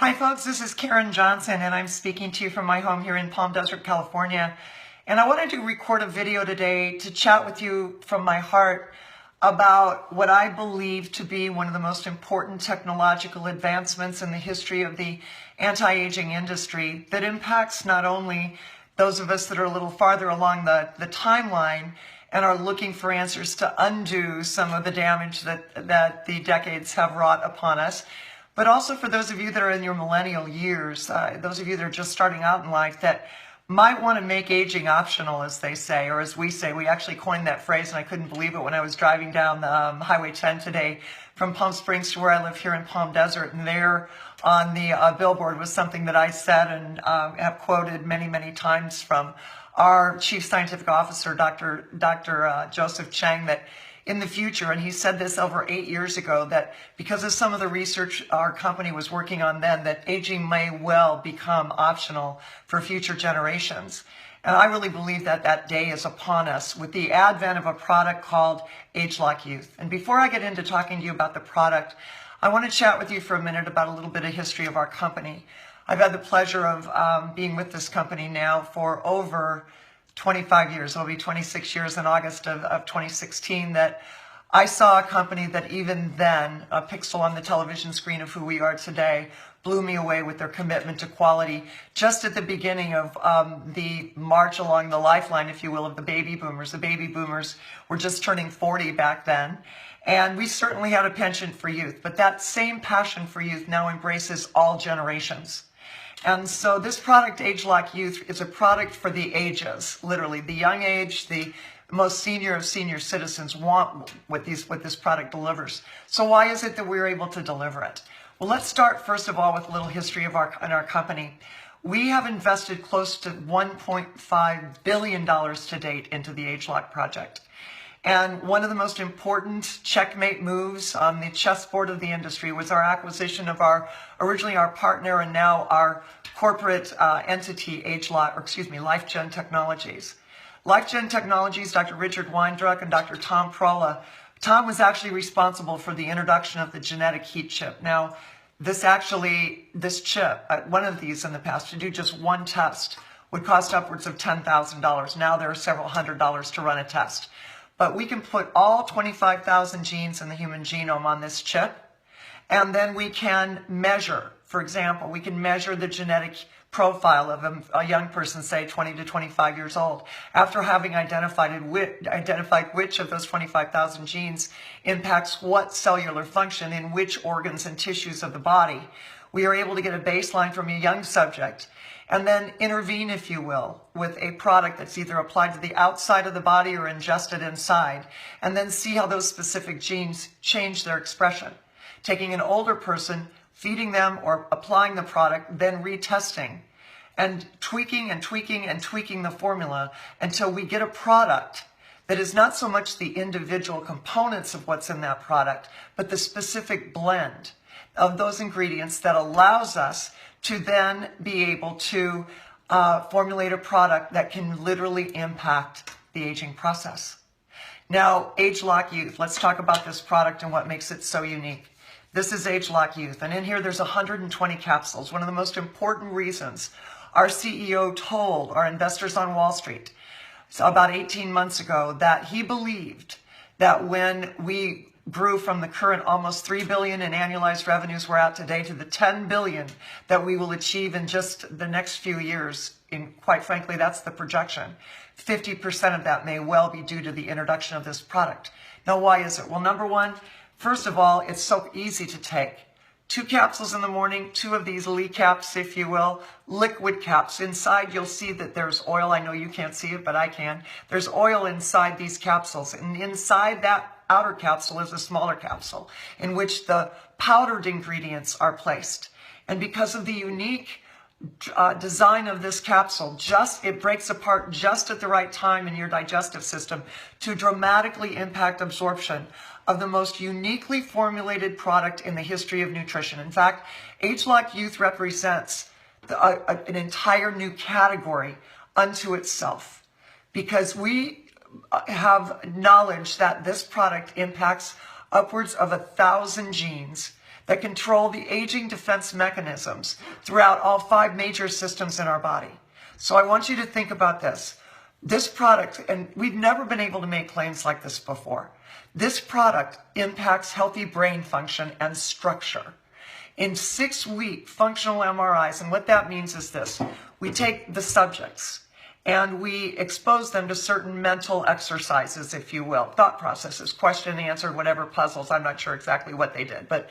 Hi folks, this is Karen Johnson and I'm speaking to you from my home here in Palm Desert, California. And I wanted to record a video today to chat with you from my heart about what I believe to be one of the most important technological advancements in the history of the anti-aging industry that impacts not only those of us that are a little farther along the timeline and are looking for answers to undo some of the damage that the decades have wrought upon us, but also for those of you that are in your millennial years, those of you that are just starting out in life that might want to make aging optional, as they say, or as we say. We actually coined that phrase, and I couldn't believe it when I was driving down Highway 10 today from Palm Springs to where I live here in Palm Desert, and there on the billboard was something that I said and have quoted many, many times from our Chief Scientific Officer, Dr. Joseph Chang, that in the future, and he said this over 8 years ago, that because of some of the research our company was working on then, that aging may well become optional for future generations. And I really believe that that day is upon us with the advent of a product called ageLOC Youth. And before I get into talking to you about the product, I want to chat with you for a minute about a little bit of history of our company. I've had the pleasure of being with this company now for over 25 years. It'll be 26 years in August of 2016 that I saw a company that even then, a pixel on the television screen of who we are today, blew me away with their commitment to quality just at the beginning of the march along the lifeline, if you will, of the baby boomers. The baby boomers were just turning 40 back then. And we certainly had a penchant for youth, but that same passion for youth now embraces all generations. And so this product, ageLOC Youth, is a product for the ages, literally. The young age, the most senior of senior citizens want what this product delivers. So why is it that we're able to deliver it? Well, let's start first of all with a little history of our company. We have invested close to $1.5 billion to date into the ageLOC project. And one of the most important checkmate moves on the chessboard of the industry was our acquisition of originally our partner and now our corporate entity, LifeGen Technologies. LifeGen Technologies, Dr. Richard Weindruck and Dr. Tom Prola. Tom was actually responsible for the introduction of the genetic heat chip. Now, this chip, one of these in the past, to do just one test would cost upwards of $10,000. Now there are several $100s to run a test. But we can put all 25,000 genes in the human genome on this chip, and then we can measure, for example, we can measure the genetic profile of a young person, say 20 to 25 years old. After having identified which of those 25,000 genes impacts what cellular function in which organs and tissues of the body, we are able to get a baseline from a young subject and then intervene, if you will, with a product that's either applied to the outside of the body or ingested inside, and then see how those specific genes change their expression. Taking an older person, feeding them or applying the product, then retesting, and tweaking and tweaking and tweaking the formula until we get a product that is not so much the individual components of what's in that product, but the specific blend of those ingredients that allows us to then be able to formulate a product that can literally impact the aging process. Now, ageLOC Youth, let's talk about this product and what makes it so unique. This is ageLOC Youth, and in here there's 120 capsules. One of the most important reasons our CEO told our investors on Wall Street about 18 months ago that he believed that when we grew from the current almost $3 billion in annualized revenues we're at today to the $10 billion that we will achieve in just the next few years. Quite frankly, that's the projection. 50% of that may well be due to the introduction of this product. Now, why is it? Well, number one, first of all, it's so easy to take. 2 capsules in the morning, 2 of these Lee caps, if you will, liquid caps. Inside, you'll see that there's oil. I know you can't see it, but I can. There's oil inside these capsules, and inside that outer capsule is a smaller capsule in which the powdered ingredients are placed. And because of the unique design of this capsule, it breaks apart just at the right time in your digestive system to dramatically impact absorption of the most uniquely formulated product in the history of nutrition. In fact, ageLOC Youth represents an entire new category unto itself, because we have knowledge that this product impacts upwards of 1,000 genes that control the aging defense mechanisms throughout all 5 major systems in our body. So I want you to think about this. This product, and we've never been able to make claims like this before. This product impacts healthy brain function and structure. In 6-week functional MRIs, and what that means is this: we take the subjects and we expose them to certain mental exercises, if you will, thought processes, question and answer, whatever puzzles. I'm not sure exactly what they did, but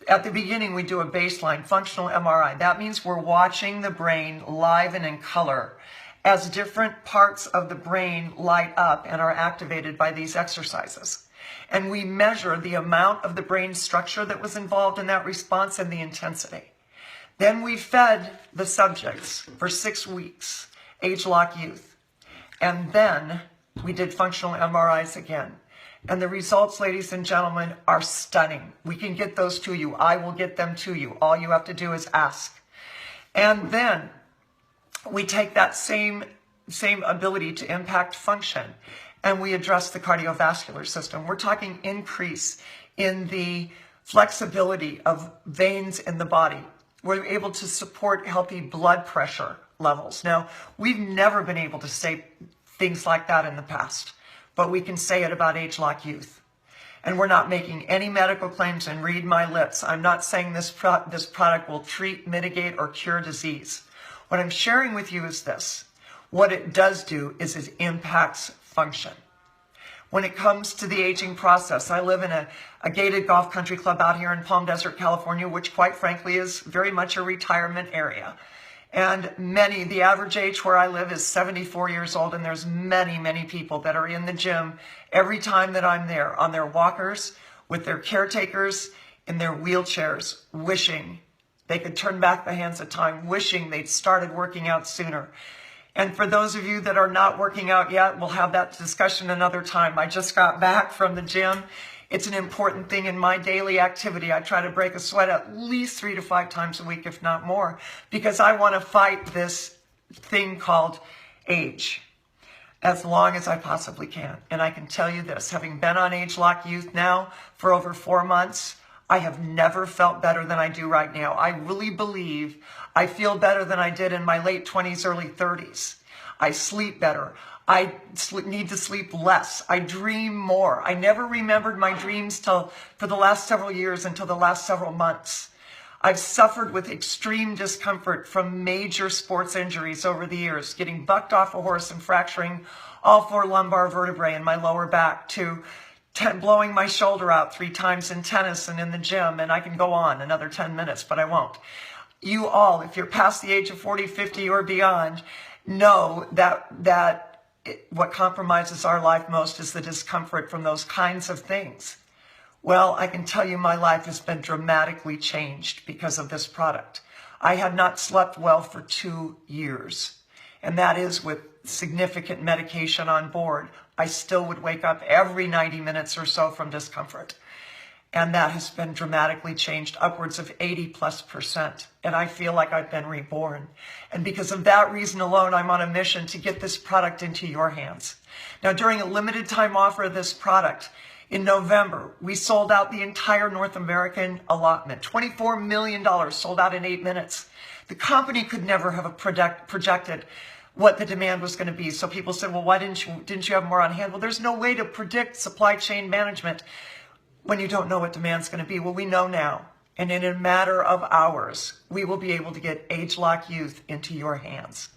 at the beginning we do a baseline functional MRI. That means we're watching the brain live and in color as different parts of the brain light up and are activated by these exercises. And we measure the amount of the brain structure that was involved in that response and the intensity. Then we fed the subjects for 6 weeks, age-lock youth. And then we did functional MRIs again. And the results, ladies and gentlemen, are stunning. We can get those to you. I will get them to you. All you have to do is ask. And then we take that same ability to impact function, and we address the cardiovascular system. We're talking increase in the flexibility of veins in the body. We're able to support healthy blood pressure levels. Now, we've never been able to say things like that in the past, but we can say it about age-lock youth. And we're not making any medical claims, and read my lips. I'm not saying this product will treat, mitigate, or cure disease. What I'm sharing with you is this. What it does do is it impacts function. When it comes to the aging process, I live in a gated golf country club out here in Palm Desert, California, which quite frankly is very much a retirement area. And the average age where I live is 74 years old, and there's many people that are in the gym every time that I'm there, on their walkers, with their caretakers, in their wheelchairs, wishing they could turn back the hands of time, wishing they'd started working out sooner. And for those of you that are not working out yet, we'll have that discussion another time. I just got back from the gym. It's an important thing in my daily activity. I try to break a sweat at least 3 to 5 times a week, if not more, because I want to fight this thing called age as long as I possibly can. And I can tell you this, having been on age-lock youth now for over 4 months, I have never felt better than I do right now. I really believe I feel better than I did in my late 20s, early 30s. I sleep better. I need to sleep less. I dream more. I never remembered my dreams for the last several years until the last several months. I've suffered with extreme discomfort from major sports injuries over the years, getting bucked off a horse and fracturing all 4 lumbar vertebrae in my lower back, to blowing my shoulder out 3 times in tennis and in the gym, and I can go on another 10 minutes, but I won't. You all, if you're past the age of 40, 50, or beyond, know that what compromises our life most is the discomfort from those kinds of things. Well, I can tell you my life has been dramatically changed because of this product. I had not slept well for 2 years, and that is with significant medication on board. I still would wake up every 90 minutes or so from discomfort. And that has been dramatically changed, upwards of 80+%. And I feel like I've been reborn. And because of that reason alone, I'm on a mission to get this product into your hands. Now, during a limited time offer of this product, in November, we sold out the entire North American allotment. $24 million sold out in 8 minutes. The company could never have projected what the demand was going to be. So people said, well, why didn't you have more on hand? Well, there's no way to predict supply chain management when you don't know what demand's going to be. Well, we know now. And in a matter of hours, we will be able to get age-lock youth into your hands.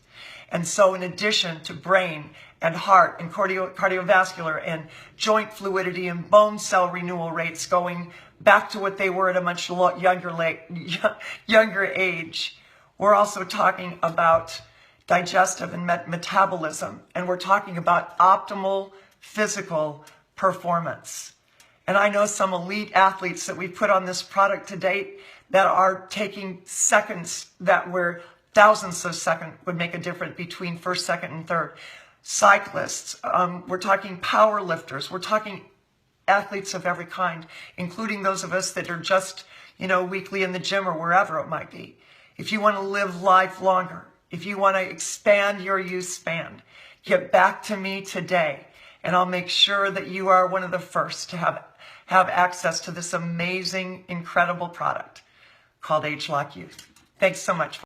And so in addition to brain and heart and cardiovascular and joint fluidity and bone cell renewal rates going back to what they were at a much younger age, we're also talking about digestive and metabolism, and we're talking about optimal physical performance. And I know some elite athletes that we've put on this product to date that are taking seconds that were thousandths of a second would make a difference between first, second, and third. Cyclists, we're talking power lifters, we're talking athletes of every kind, including those of us that are just, weekly in the gym or wherever it might be. If you want to live life longer, if you want to expand your YSpan, get back to me today, and I'll make sure that you are one of the first to have have access to this amazing, incredible product called ageLOC Youth. Thanks so much.